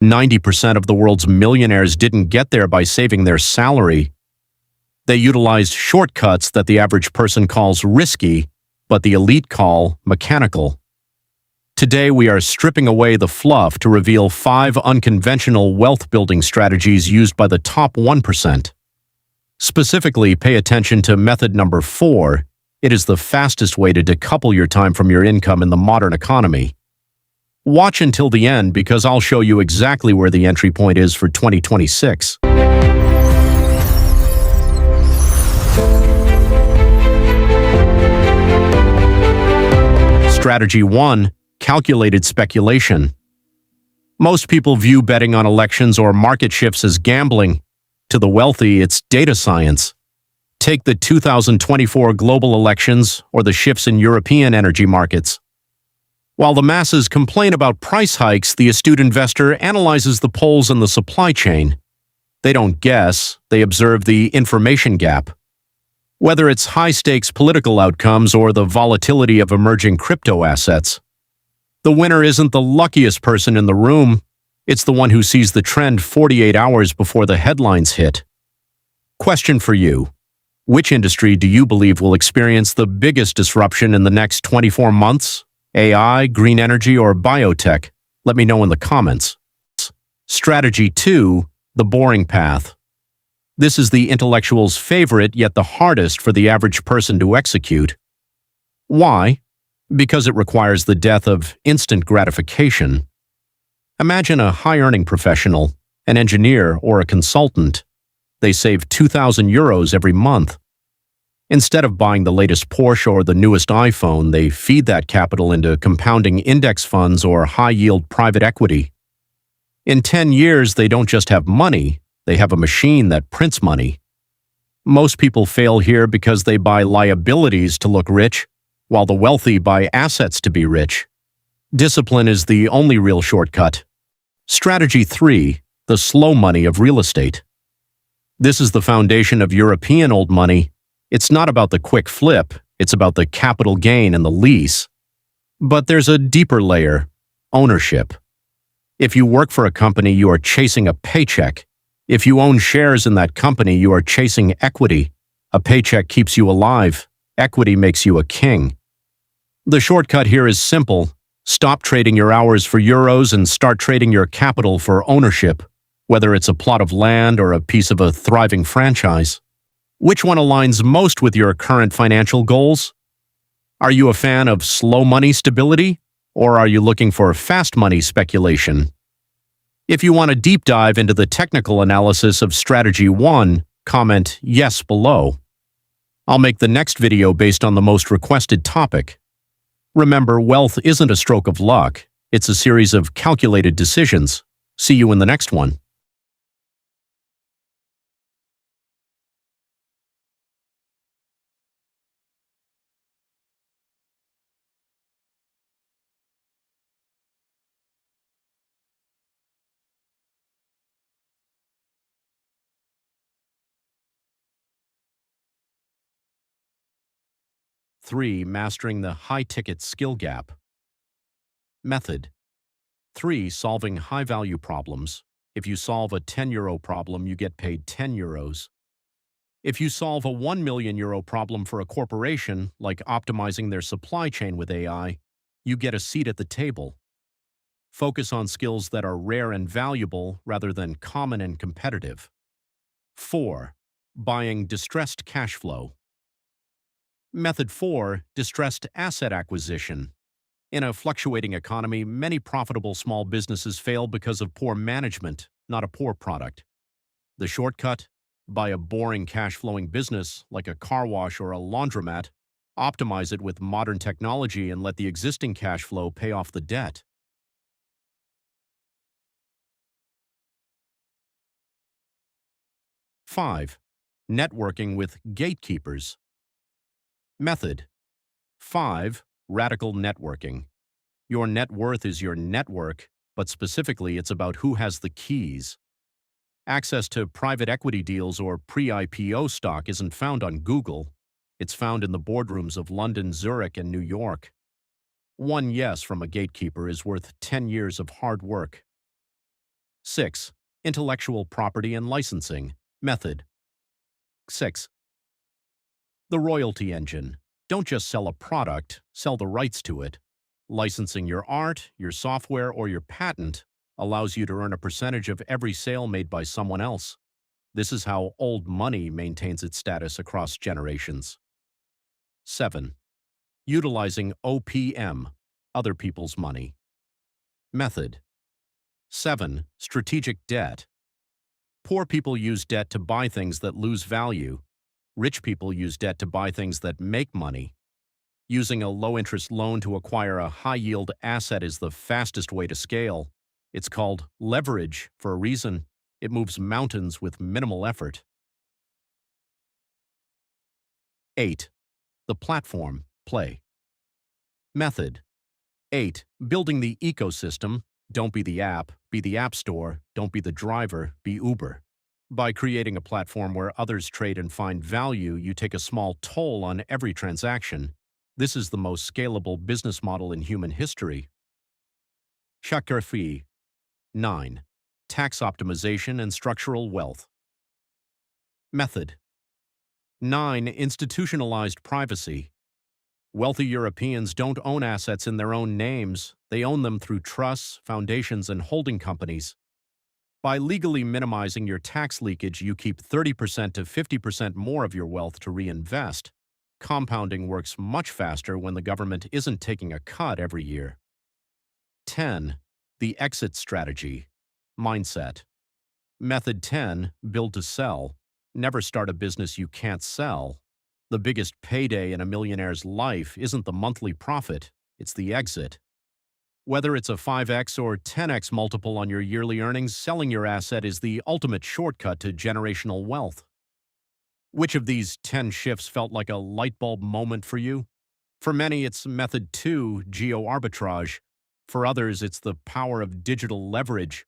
90% of the world's millionaires didn't get there by saving their salary. They utilized shortcuts that the average person calls risky, but the elite call mechanical. Today, we are stripping away the fluff to reveal 5 unconventional wealth-building strategies used by the top 1%. Specifically, pay attention to method number 4. It is the fastest way to decouple your time from your income in the modern economy. Watch until the end because I'll show you exactly where the entry point is for 2026. Strategy 1. Calculated speculation. Most people view betting on elections or market shifts as gambling. To the wealthy, it's data science. Take the 2024 global elections or the shifts in European energy markets. While the masses complain about price hikes, the astute investor analyzes the polls in the supply chain. They don't guess, they observe the information gap. Whether it's high-stakes political outcomes or the volatility of emerging crypto assets, the winner isn't the luckiest person in the room, it's the one who sees the trend 48 hours before the headlines hit. Question for you. Which industry do you believe will experience the biggest disruption in the next 24 months? AI, green energy, or biotech? Let me know in the comments. Strategy 2. The boring path. This is the intellectual's favorite, yet the hardest for the average person to execute. Why? Because it requires the death of instant gratification. Imagine a high-earning professional, an engineer or a consultant. They save 2,000 euros every month. Instead of buying the latest Porsche or the newest iPhone, they feed that capital into compounding index funds or high-yield private equity. In 10 years, they don't just have money, they have a machine that prints money. Most people fail here because they buy liabilities to look rich, while the wealthy buy assets to be rich. Discipline is the only real shortcut. Strategy 3. The slow money of real estate. This is the foundation of European old money. It's not about the quick flip, it's about the capital gain and the lease. But there's a deeper layer: ownership. If you work for a company, you are chasing a paycheck. If you own shares in that company, you are chasing equity. A paycheck keeps you alive. Equity makes you a king. The shortcut here is simple. Stop trading your hours for euros and start trading your capital for ownership, whether it's a plot of land or a piece of a thriving franchise. Which one aligns most with your current financial goals? Are you a fan of slow money stability, or are you looking for fast money speculation? If you want a deep dive into the technical analysis of Strategy 1, comment yes below. I'll make the next video based on the most requested topic. Remember, wealth isn't a stroke of luck, it's a series of calculated decisions. See you in the next one. Three. Mastering the high-ticket skill gap. Method. 3. Solving high-value problems. If you solve a 10 euro problem, you get paid 10 euros. If you solve a 1 million euro problem for a corporation, like optimizing their supply chain with AI, you get a seat at the table. Focus on skills that are rare and valuable rather than common and competitive. 4. Buying distressed cash flow. Method 4. Distressed asset acquisition. In a fluctuating economy, many profitable small businesses fail because of poor management, not a poor product. The shortcut? Buy a boring cash-flowing business, like a car wash or a laundromat, optimize it with modern technology and let the existing cash flow pay off the debt. Five. Networking with gatekeepers. Method. 5. Radical networking. Your net worth is your network, but specifically it's about who has the keys. Access to private equity deals or pre-IPO stock isn't found on Google. It's found in the boardrooms of London, Zurich, and New York. One yes from a gatekeeper is worth 10 years of hard work. 6. Intellectual property and licensing. Method. 6. The royalty engine. Don't just sell a product, sell the rights to it. Licensing your art, your software, or your patent allows you to earn a percentage of every sale made by someone else. This is how old money maintains its status across generations. 7. Utilizing OPM, other people's money. Method. 7. Strategic debt. Poor people use debt to buy things that lose value. Rich people use debt to buy things that make money. Using a low-interest loan to acquire a high-yield asset is the fastest way to scale. It's called leverage for a reason. It moves mountains with minimal effort. 8. The platform, play. Method. 8. Building the ecosystem. Don't be the app, be the app store. Don't be the driver, be Uber. By creating a platform where others trade and find value, you take a small toll on every transaction. This is the most scalable business model in human history. Speculative. 9. Tax optimization and structural wealth. Method. 9. Institutionalized privacy. Wealthy Europeans don't own assets in their own names. They own them through trusts, foundations, and holding companies. By legally minimizing your tax leakage, you keep 30% to 50% more of your wealth to reinvest. Compounding works much faster when the government isn't taking a cut every year. 10. The exit strategy. Mindset. Method 10. Build to sell. Never start a business you can't sell. The biggest payday in a millionaire's life isn't the monthly profit, it's the exit. Whether it's a 5x or 10x multiple on your yearly earnings, selling your asset is the ultimate shortcut to generational wealth. Which of these 10 shifts felt like a light bulb moment for you? For many, it's Method 2, geo-arbitrage. For others, it's the power of digital leverage.